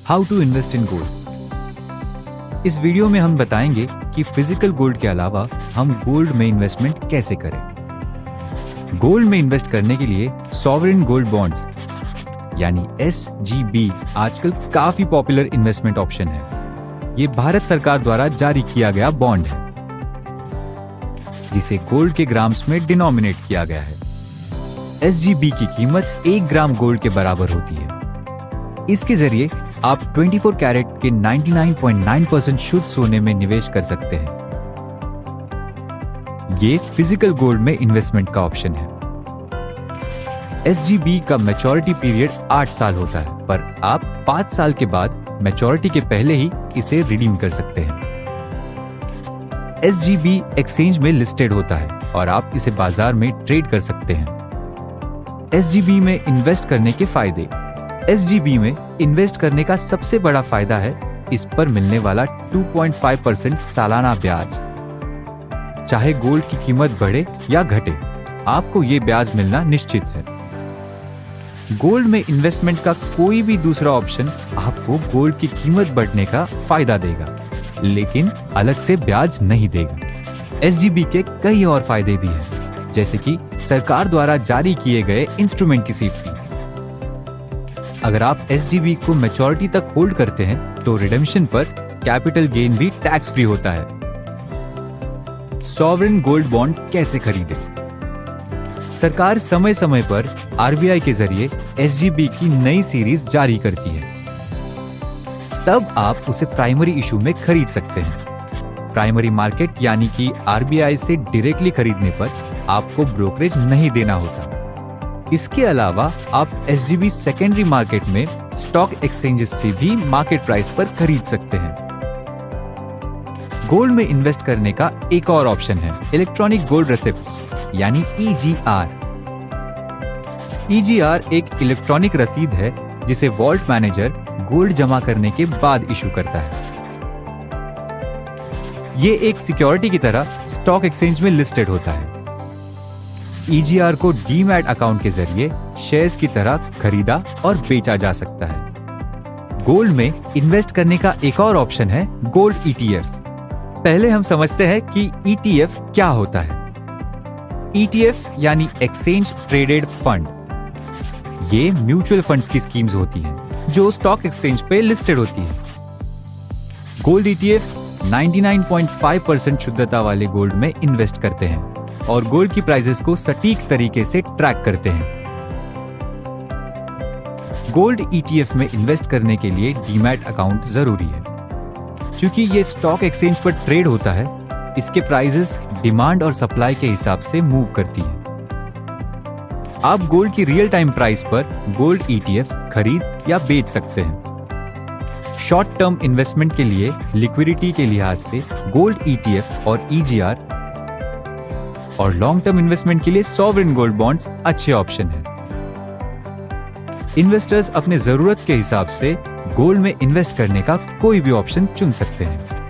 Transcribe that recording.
How to invest in gold. इस video में हम बताएंगे कि फिजिकल गोल्ड के अलावा हम गोल्ड में इन्वेस्टमेंट कैसे करें। गोल्ड में इन्वेस्ट करने के लिए सॉवरेन गोल्ड बॉन्ड्स यानी SGB आजकल काफी पॉपुलर इन्वेस्टमेंट ऑप्शन है। ये भारत सरकार द्वारा जारी किया गया बॉन्ड है जिसे गोल्ड के ग्राम्स में डिनोमिनेट किया गया है। SGB की कीमत 1 ग्राम गोल्ड के बराबर होती है। इसके जरिए आप 24 कैरेट के 99.9% शुद्ध सोने में निवेश कर सकते हैं। ये फिजिकल गोल्ड में इन्वेस्टमेंट का ऑप्शन है। SGB का मैच्योरिटी पीरियड 8 साल होता है, पर आप 5 साल के बाद मैच्योरिटी के पहले ही इसे रिडीम कर सकते हैं। SGB एक्सचेंज में लिस्टेड होता है और आप इसे बाजार में ट्रेड कर सकते हैं। SGB में इन्वेस्ट करने के फायदे। SGB में इन्वेस्ट करने का सबसे बड़ा फायदा है इस पर मिलने वाला 2.5% सालाना ब्याज। चाहे गोल्ड की कीमत बढ़े या घटे, आपको ये ब्याज मिलना निश्चित है। गोल्ड में इन्वेस्टमेंट का कोई भी दूसरा ऑप्शन आपको गोल्ड की कीमत बढ़ने का फायदा देगा, लेकिन अलग से ब्याज नहीं देगा। SGB के कई और फायदे भी हैं, जैसे कि सरकार द्वारा जारी किए गए इंस्ट्रूमेंट की सेफ्टी। अगर आप SGB को मैच्योरिटी तक होल्ड करते हैं तो रिडेम्पशन पर कैपिटल गेन भी टैक्स फ्री होता है। सॉवरेन गोल्ड बॉन्ड कैसे खरीदें? सरकार समय समय पर RBI के जरिए SGB की नई सीरीज जारी करती है, तब आप उसे प्राइमरी इशू में खरीद सकते हैं। प्राइमरी मार्केट यानी कि RBI से डायरेक्टली खरीदने पर आपको ब्रोकरेज नहीं देना होता। इसके अलावा आप SGB सेकेंडरी मार्केट में स्टॉक एक्सचेंजेस से भी मार्केट प्राइस पर खरीद सकते हैं। गोल्ड में इन्वेस्ट करने का एक और ऑप्शन है इलेक्ट्रॉनिक गोल्ड रेसिप्ट्स यानी EGR। EGR एक इलेक्ट्रॉनिक रसीद है जिसे वॉल्ट मैनेजर गोल्ड जमा करने के बाद इशू करता है। ये एक सिक्योरिटी की तरह स्टॉक एक्सचेंज में लिस्टेड होता है। EGR को डीमैट अकाउंट के जरिए शेयर्स की तरह खरीदा और बेचा जा सकता है। गोल्ड में इन्वेस्ट करने का एक और ऑप्शन है गोल्ड ETF। पहले हम समझते हैं कि ETF क्या होता है। ETF यानी एक्सचेंज ट्रेडेड फंड। ये म्यूचुअल फंड्स की स्कीम्स होती हैं जो स्टॉक एक्सचेंज पे लिस्टेड होती है। गोल्ड ETF 99.5% शुद्धता वाले गोल्ड में इन्वेस्ट करते हैं और गोल्ड की प्राइसेस को सटीक तरीके से ट्रैक करते हैं। गोल्ड ETF में इन्वेस्ट करने के लिए डीमैट अकाउंट जरूरी है। क्योंकि ये स्टॉक एक्सचेंज पर ट्रेड होता है, इसके प्राइसेस डिमांड और सप्लाई के हिसाब से मूव करती है। आप गोल्ड की रियल टाइम प्राइस पर गोल्ड ETF खरीद या बेच सकते हैं। शॉर्ट टर्म इन्वेस्टमेंट के लिए लिक्विडिटी के लिहाज से गोल्ड ETF और EGR और लॉन्ग टर्म इन्वेस्टमेंट के लिए सॉवरेन गोल्ड बॉन्ड्स अच्छे ऑप्शन हैं। इन्वेस्टर्स अपने जरूरत के हिसाब से गोल्ड में इन्वेस्ट करने का कोई भी ऑप्शन चुन सकते हैं।